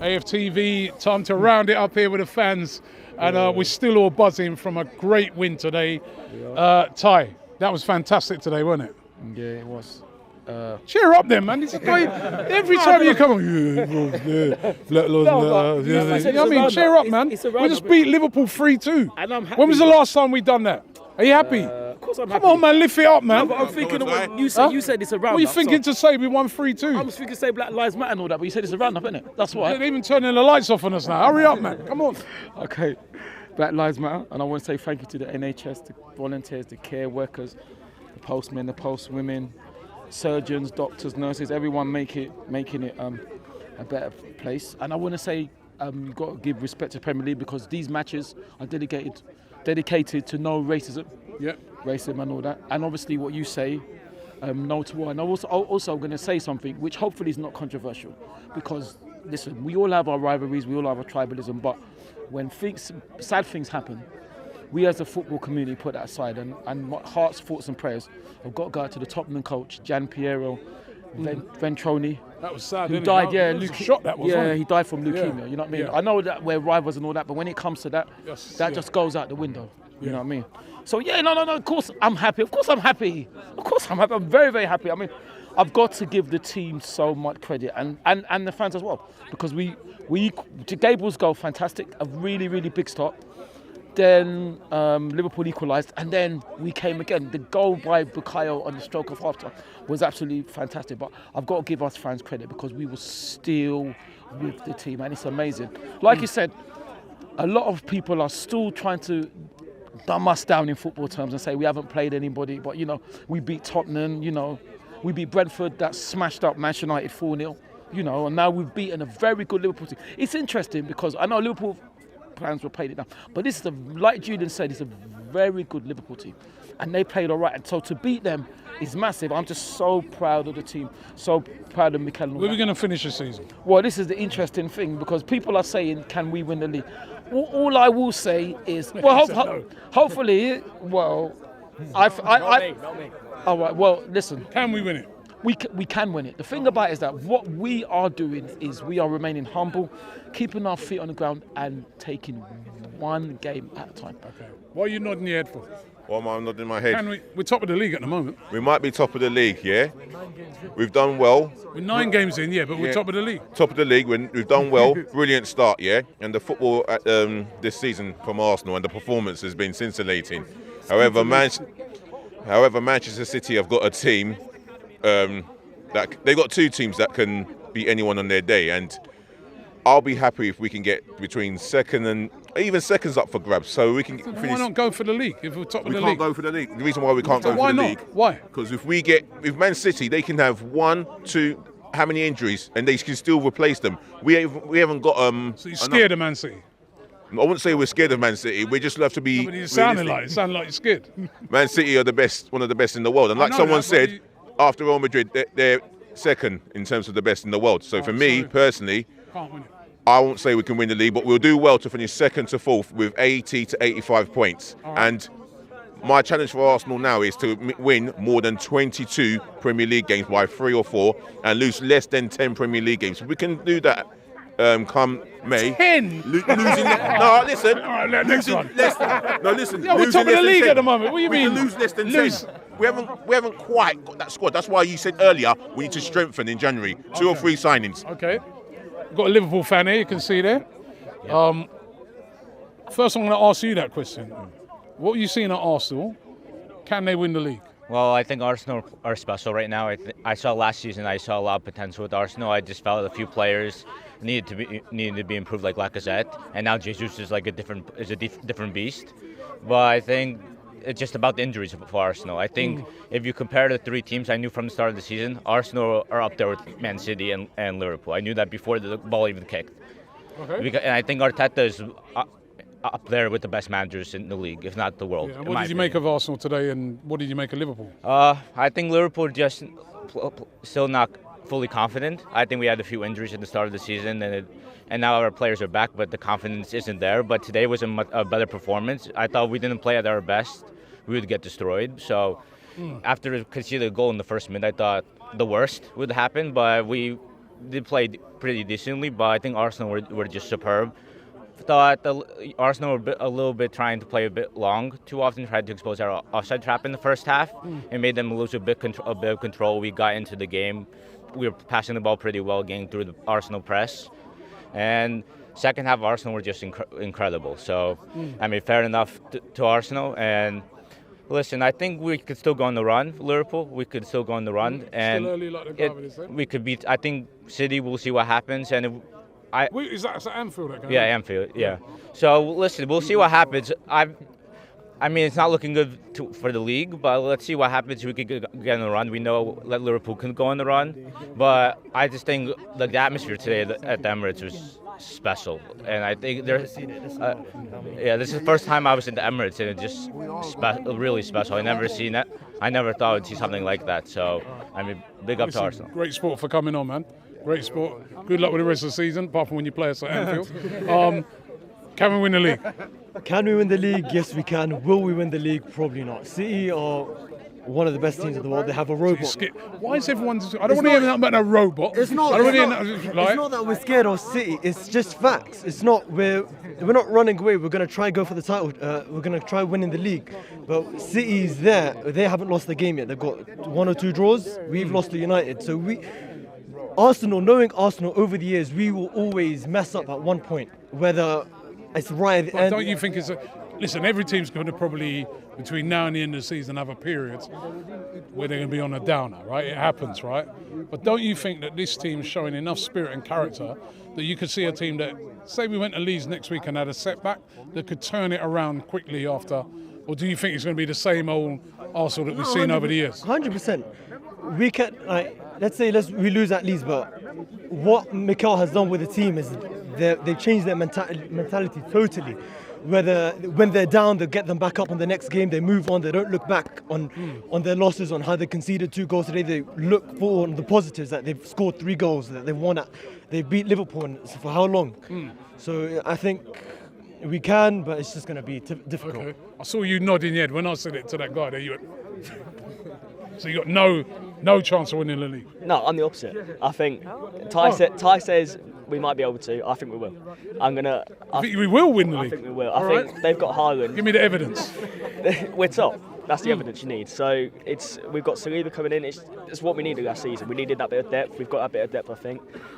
AFTV, time to round it up here with the fans. And we're still all buzzing from a great win today. Ty, that was fantastic today, wasn't it? Yeah, it was. Cheer up then, man. It's a great, every time you come on, cheer up, man. We just beat Liverpool 3-2. When was the last time we done that? Are you happy? Of course I'm happy. Come on, man, lift it up, man. No, but I'm thinking of what you said. You said it's a round-up. What are you thinking to say we won 3-2? I was thinking to say Black Lives Matter and all that, but you said it's a round-up, isn't it? That's why. They're even turning the lights off on us now. Hurry up, man. Come on. Okay. Black Lives Matter, and I want to say thank you to the NHS, the volunteers, the care workers, the postmen, the postwomen, surgeons, doctors, nurses, everyone making it a better place. And I want to say you've got to give respect to Premier League because these matches are dedicated to no racism, racism and all that. And obviously what you say, no to war. And I'm also going to say something which hopefully is not controversial because, listen, we all have our rivalries, we all have our tribalism, but when sad things happen, we as a football community put that aside and my hearts, thoughts and prayers have got to go out to the Tottenham coach, Gian Piero Ventroni. That was sad, who died, he died from leukemia, you know what I mean? I know that we're rivals and all that, but when it comes to that, just goes out the window, you know what I mean? So no, of course I'm happy, of course I'm happy, I'm very, very happy. I mean, I've got to give the team so much credit and the fans as well because we Gabriel's goal, fantastic, a really, really big stop. Then Liverpool equalised, and then we came again. The goal by Bukayo on the stroke of half-time was absolutely fantastic. But I've got to give us fans credit because we were still with the team, and it's amazing. Like you said, a lot of people are still trying to dumb us down in football terms and say we haven't played anybody. But, we beat Tottenham, we beat Brentford that smashed up Manchester United 4-0, and now we've beaten a very good Liverpool team. It's interesting because I know Liverpool plans were played it down. But this is like Julian said, it's a very good Liverpool team. And they played all right. And so to beat them is massive. I'm just so proud of the team, so proud of Mikel. Where are we going to finish the season? Well, this is the interesting thing because people are saying, can we win the league? All I will say is, hopefully, all right, well, listen. Can we win it? We can win it. The thing about it is that what we are doing is we are remaining humble, keeping our feet on the ground and taking one game at a time. Okay. What are you nodding your head for? What am I nodding my head? We're top of the league at the moment. We might be top of the league, yeah? We've done well. We're 9 games in, but we're top of the league. Top of the league, we've done well. Brilliant start, yeah? And the football this season from Arsenal and the performance has been scintillating. However, Manchester City have got a team that they've got 2 teams that can beat anyone on their day, and I'll be happy if we can get between second and even seconds up for grabs, so we can finish. Why not go for the league if we're top of the league? We can't go for the league. The reason why we can't go for the league. Why? Because if Man City, they can have 1, 2, how many injuries, and they can still replace them. We haven't got. So you're scared of Man City? I wouldn't say we're scared of Man City. We just have to be. But you sound like you're scared. Man City are the best, one of the best in the world, and like someone said, after Real Madrid, they're second in terms of the best in the world. So for me personally, can't win it. I won't say we can win the league, but we'll do well to finish second to fourth with 80 to 85 points. Right. And my challenge for Arsenal now is to win more than 22 Premier League games by 3 or 4 and lose less than 10 Premier League games. We can do that come May. 10? No, listen. All right, next one. Listen. Yeah, we're top of the league at the moment. What do you mean? We can lose less than 10. We haven't quite got that squad. That's why you said earlier we need to strengthen in January. 2 or 3 signings. Okay. Got a Liverpool fan here, you can see there. First, I'm going to ask you that question. What are you seeing at Arsenal? Can they win the league? Well, I think Arsenal are special right now. I saw last season, I saw a lot of potential with Arsenal. I just felt a few players needed to be improved, like Lacazette, and now Jesus is like a different beast. But I think it's just about the injuries for Arsenal. I think if you compare the 3 teams I knew from the start of the season, Arsenal are up there with Man City and Liverpool. I knew that before the ball even kicked. Okay. And I think Arteta is up there with the best managers in the league, if not the world. Yeah, what did you make of Arsenal today, and what did you make of Liverpool? I think Liverpool just still not fully confident. I think we had a few injuries at the start of the season, and now our players are back, but the confidence isn't there. But today was a better performance. I thought we didn't play at our best. We would get destroyed. So after conceding a goal in the first minute, I thought the worst would happen, but we did play pretty decently, but I think Arsenal were just superb. Thought Arsenal were a little bit trying to play a bit long. Too often tried to expose our offside trap in the first half. It made them lose a bit of control. We got into the game. We were passing the ball pretty well, getting through the Arsenal press. And second half, Arsenal were just incredible. So, I mean, fair enough to Arsenal. And listen, I think we could still go on the run. Liverpool, we could still go on the run. And still early, like the we could beat. I think City. We'll see what happens. And is that Anfield? That yeah, Anfield. Yeah. So listen, we'll see what happens. I mean, it's not looking good for the league, but let's see what happens. We could get on the run. We know that Liverpool can go on the run, but I just think the atmosphere today at the Emirates was special, and I think this is the first time I was in the Emirates, and it's just really special. I never seen it. I never thought I'd see something like that. So, I mean, big up to Arsenal. Great sport for coming on, man. Great sport. Good luck with the rest of the season, apart from when you play us at Anfield. Can we win the league? Can we win the league? Yes, we can. Will we win the league? Probably not. City are one of the best teams in the world. They have a robot. Why is everyone? I don't want to hear nothing about a robot. It's not. It's not that we're scared of City. It's just facts. It's not. We're not running away. We're going to try go for the title. We're going to try winning the league. But City's there. They haven't lost the game yet. They've got 1 or 2 draws. We've lost to United. So Arsenal, knowing Arsenal over the years, we will always mess up at one point. Whether it's right at the end. Don't you think listen, every team's going to probably, between now and the end of the season, have a period where they're going to be on a downer, right? It happens, right? But don't you think that this team's showing enough spirit and character that you could see a team that, say we went to Leeds next week and had a setback, that could turn it around quickly after? Or do you think it's going to be the same old Arsenal that we've seen over the years? 100%. We can, let's say we lose at Leeds, but what Mikel has done with the team is they've changed their mentality totally. Whether when they're down, they get them back up on the next game. They move on. They don't look back on their losses, on how they conceded 2 goals today. They look forward on the positives, that they've scored 3 goals, that they've won they beat Liverpool for how long? So I think we can, but it's just going to be difficult. Okay. I saw you nodding your head when I said it to that guy there. So you got no chance of winning the league? No, I'm the opposite. I think Ty says we might be able to. I think we will. I think we will win the league? I think we will. I think they've got Haaland. Give me the evidence. We're top. That's the evidence you need. So we've got Saliba coming in. It's what we needed last season. We needed that bit of depth. We've got that bit of depth,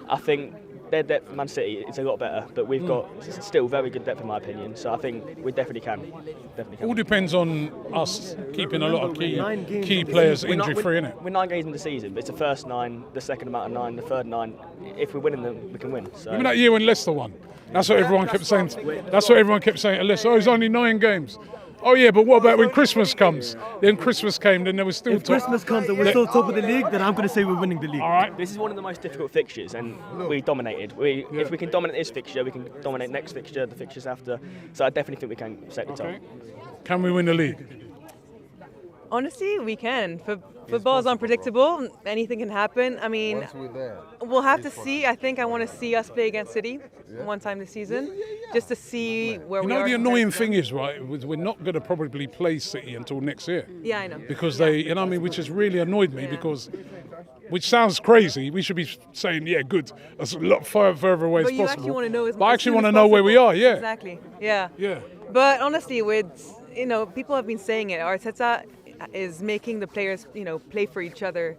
I think their depth, Man City, is a lot better, but we've got still very good depth in my opinion. So I think we definitely can. All depends on us keeping a lot of key players injury-free, innit? We're 9 games in the season, but it's the first 9, the second amount of 9, the third 9. If we're winning them, we can win. So. Remember that year when Leicester won? That's what everyone kept saying. That's what everyone kept saying to Leicester. Oh, it's only 9 games. Oh yeah, but what about when Christmas comes? Then Christmas came, then there was still. If Christmas comes and we're still top of the league, then I'm going to say we're winning the league. All right. This is one of the most difficult fixtures, and we dominated. If we can dominate this fixture, we can dominate next fixture, the fixtures after. So I definitely think we can set the top. Can we win the league? Honestly, we can. Football is unpredictable. Anything can happen. I mean, we'll have to see. I think I want to see us play against City one time this season, just to see where we are. You know, the annoying thing is, right, we're not going to probably play City until next year. Yeah, I know. Because they, you know what I mean, which has really annoyed me because, which sounds crazy, we should be saying, yeah, good, as a lot further away as possible. But you actually want to know But I actually want to know where we are, yeah. Exactly, yeah. Yeah. But honestly, people have been saying it. Arteta is making the players, play for each other,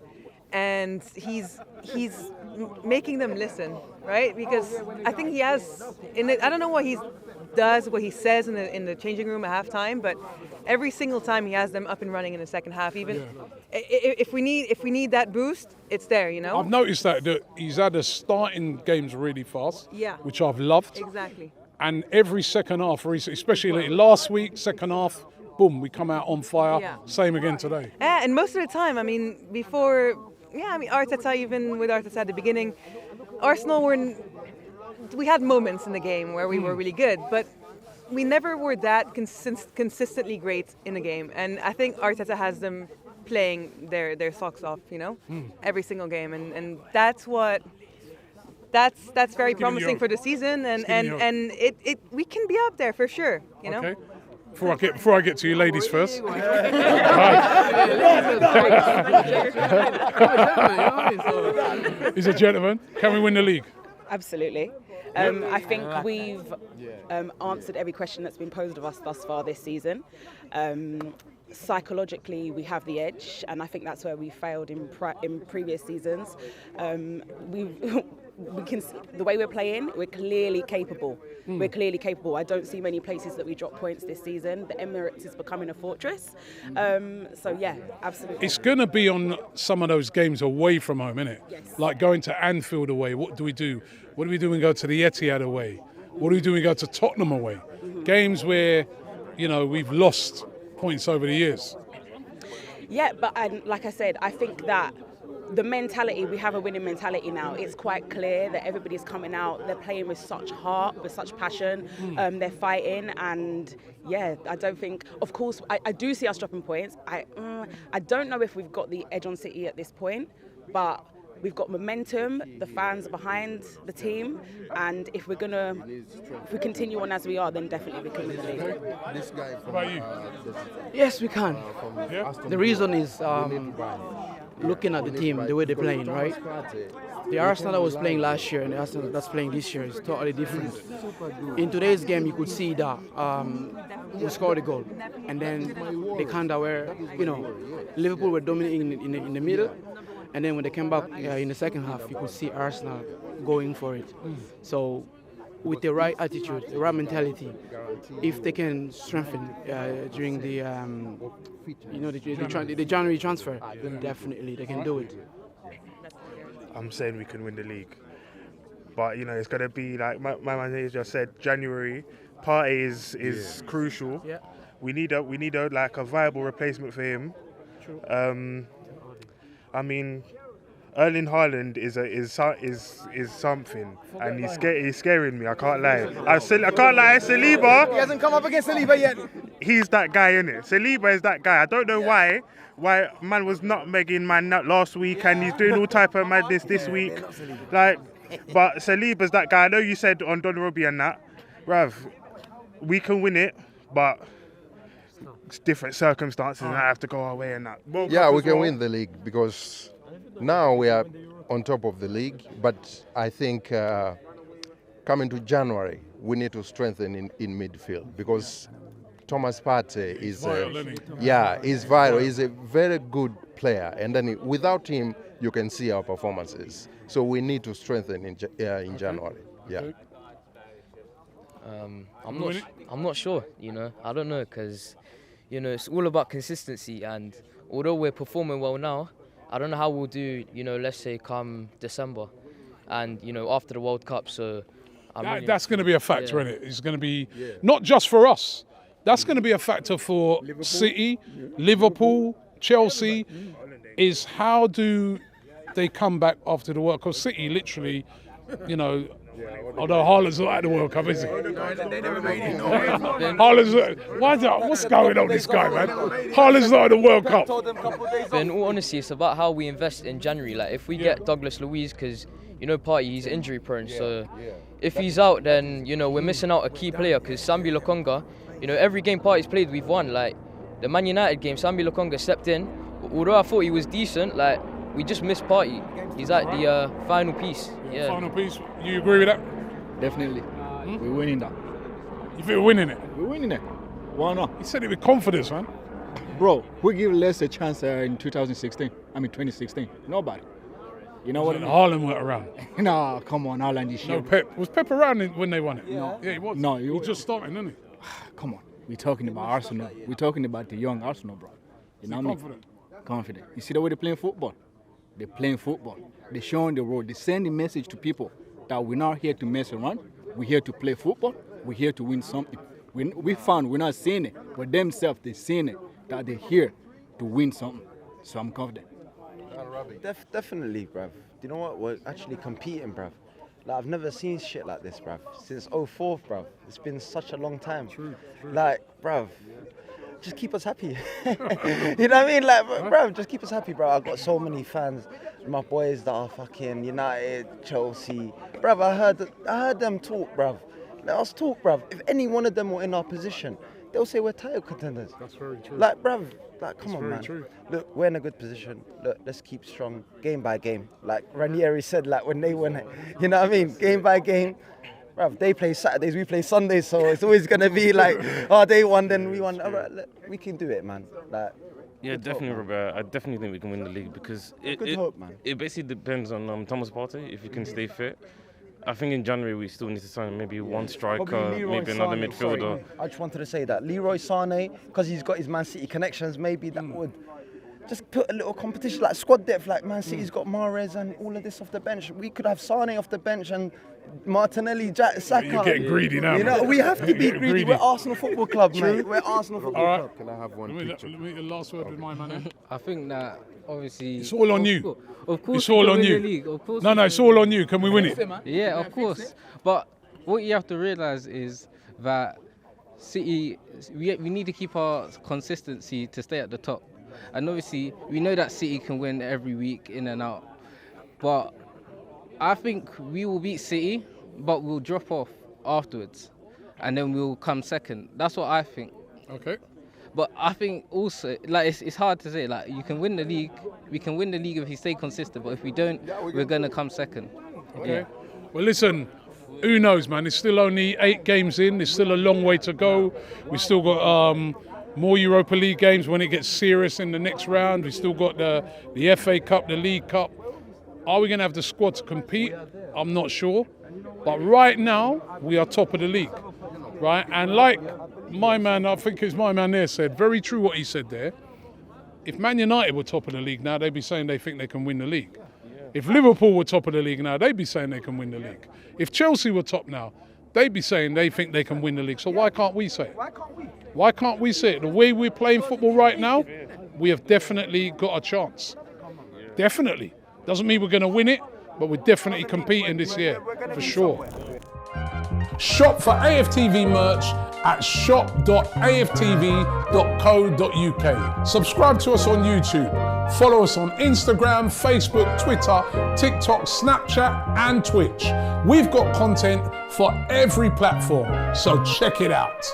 and he's making them listen, right? Because I think he has. I don't know what he does, what he says in the changing room at halftime, but every single time he has them up and running in the second half. Even if we need that boost, it's there. I've noticed that he's had us starting games really fast, which I've loved. Exactly. And every second half, especially like last week, second half. Boom, we come out on fire. Yeah. Same again today. Yeah, and most of the time, Arteta, even with Arteta at the beginning, Arsenal we had moments in the game where we were really good, but we never were that consistently great in the game. And I think Arteta has them playing their socks off, every single game, and that's very promising for the season, and we can be up there for sure, Okay. Before I get to you ladies first. He's a gentleman. Can we win the league? Absolutely. I think we've answered every question that's been posed of us thus far this season. Psychologically, we have the edge, and I think that's where we failed in previous seasons. We can see the way we're playing, we're clearly capable. We're clearly capable. I don't see many places that we drop points this season. The Emirates is becoming a fortress. So yeah, absolutely. It's going to be on some of those games away from home, isn't it? Yes. Like going to Anfield away. What do we do? What do we do when we go to the Etihad away? What do we do when we go to Tottenham away? Games where, we've lost points over the years. Yeah, but like I said, I think that the mentality, we have a winning mentality now. It's quite clear that everybody's coming out, they're playing with such heart, with such passion, they're fighting, and yeah, I don't think, of course, I do see us dropping points. I don't know if we've got the edge on City at this point, but we've got momentum, the fans are behind the team, and if we continue on as we are, then definitely we can win the league. What about you? Yes, we can. Yeah? The reason is looking at the team, the way they're playing, right? The Arsenal that was playing last year and the Arsenal that's playing this year is totally different. In today's game, you could see that we scored a goal, and then they kind of were, Liverpool were dominating in the middle, and then when they came back in the second half, you could see Arsenal going for it. So with the right attitude, the right mentality, if they can strengthen during the January transfer, then definitely they can do it. I'm saying we can win the league, but it's going to be like my manager just said. January party is crucial. Yeah. We need a viable replacement for him. True. I mean, Erling Haaland is something, and he's scaring me. I can't lie. I can't lie. Saliba. He hasn't come up against Saliba yet. He's that guy, innit? Saliba is that guy. I don't know why man was nutmegging man last week, and he's doing all type of madness this week. But Saliba's that guy. I know you said on Donnarumma and that, Rav, we can win it, but it's different circumstances, and I have to go our way and that. Yeah, we can win the league because now we are on top of the league, but I think coming to January, we need to strengthen in midfield because Thomas Partey is he's vital. He's a very good player, and then without him, you can see our performances. So we need to strengthen in January. Yeah. I'm not sure. I don't know because it's all about consistency, and although we're performing well now, I don't know how we'll do, let's say come December and, after the World Cup. So that's going to be a factor, isn't it? It's going to be not just for us. That's going to be a factor for City, Liverpool, Chelsea, is how do they come back after the World Cup? City literally, although Haaland's not at the World Cup, is he? What's going on with this guy, man? Haaland's not at the World Cup. But in all honesty, it's about how we invest in January. Like, if we get Douglas Luiz, because, Partey, he's injury prone. So if he's out, then, we're missing out a key player, because Sambi Lokonga, every game Partey's played, we've won. Like, the Man United game, Sambi Lokonga stepped in. Although I thought he was decent, like, we just missed Partey. He's at the final piece. Yeah. Final piece. You agree with that? Definitely. We're winning that. You think we're winning it? We're winning it. Why not? He said it with confidence, man. Bro, who gave Les a chance in 2016? Nobody. You know what I mean? Haaland went around. No, come on, Haaland is No, Pep. Was Pep around when they won it? No. Yeah, he was. No, he was just starting, didn't he? Come on. We're talking about Arsenal. We're talking about the young Arsenal, bro. You know what I mean? Confident. You see the way they're playing football? They're playing football. They're showing the road. They're sending a message to people that we're not here to mess around. We're here to play football. We're here to win something. We found we're not seeing it, but themselves, they're seeing it, that they're here to win something. So I'm confident. Definitely, bruv. Do you know what? We're actually competing, bruv. Like, I've never seen shit like this, bruv. Since 04, bruv. It's been such a long time. True. Like, bruv, just keep us happy. You know what I mean? Like, bruv, just keep us happy, bruv. I've got so many fans. My boys that are fucking United, Chelsea. Bruv, I heard them talk, bruv. Let us talk, bruv. If any one of them were in our position, they'll say we're title contenders. That's very true. Like, bruv, like, come That's on, very man. true. Look, we're in a good position. Look, let's keep strong, game by game. Like Ranieri said, like when they won it, you know what I mean? Game by game. Bruv, they play Saturdays, we play Sundays, so it's always gonna be like, oh, they won, then we won. All right, look, we can do it, man. Like, yeah, definitely, Robert. I definitely think we can win the league because it basically depends on Thomas Partey if he can stay fit. I think in January we still need to sign maybe one striker, maybe another midfielder. Sorry, I just wanted to say that Leroy Sané, because he's got his Man City connections, maybe that would just put a little competition, like squad depth, like Man City's got Mahrez and all of this off the bench. We could have Sané off the bench and Martinelli, Saka. You're getting greedy now. You know, we have to be greedy. We're Arsenal Football Club, mate. We're Arsenal Football Club. Can I have one picture? Let me the last word with my man. I think that obviously It's all on you. Of course, it's all on you. League. Of course, no, it's all on you. Can we win it? Yeah, of course. But what you have to realise is that City, we need to keep our consistency to stay at the top. And obviously, we know that City can win every week in and out. But I think we will beat City, but we'll drop off afterwards. And then we'll come second. That's what I think. Okay. But I think also, like, it's hard to say. Like, you can win the league. We can win the league if you stay consistent. But if we don't, we're going to come second. Okay. Yeah. Well, listen, who knows, man? It's still only 8 games in. There's still a long way to go. We've still got more Europa League games when it gets serious in the next round. We've still got the FA Cup, the League Cup. Are we going to have the squad to compete? I'm not sure. But right now, we are top of the league, right? And like my man, I think it's my man there said, very true what he said there. If Man United were top of the league now, they'd be saying they think they can win the league. If Liverpool were top of the league now, they'd be saying they can win the league. If Chelsea were top now, they'd be saying they think they can win the league. So why can't we say it? Why can't we say it? The way we're playing football right now, we have definitely got a chance. Definitely. Doesn't mean we're going to win it, but we're definitely competing this year, for sure. Shop for AFTV merch at shop.aftv.co.uk. Subscribe to us on YouTube. Follow us on Instagram, Facebook, Twitter, TikTok, Snapchat, and Twitch. We've got content for every platform, so check it out.